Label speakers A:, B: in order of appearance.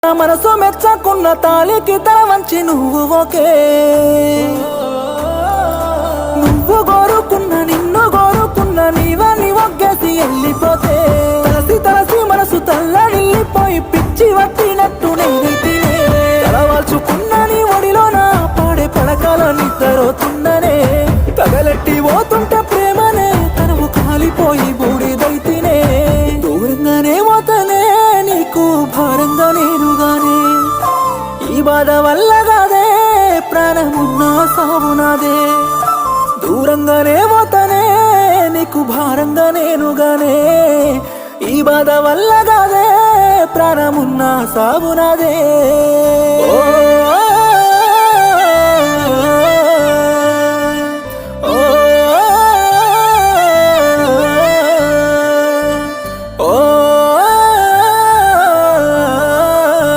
A: మనసు మెచ్చకున్న తాళికి తల వంచి నువ్వు ఒకే నువ్వు కోరుకున్న నిన్ను కోరుకున్న నీవని ఒగ్గేసి వెళ్ళిపోతే తలసి మనసు తల్లడిల్లిపోయి పిచ్చి పట్టినట్టు నేనైతే తలవాల్చుకున్న నీ ఒడిలో నా పాడే పడకల నిద్రవుతుందనే తగలెట్టి పోతుంటే ప్రేమనే తనువు కాలిపోయి బూడిదైతేనే దూరంగానే పోతనే నీకు భారంగా నేనుగానే ఈ బాధ వల్ల కాదే ప్రాణమున్నా సావునాదే దూరంగానే పోతనే నీకు భారంగా నేనుగానే ఈ బాధ వల్ల కాదే ప్రాణమున్నా సావునాదే ఓ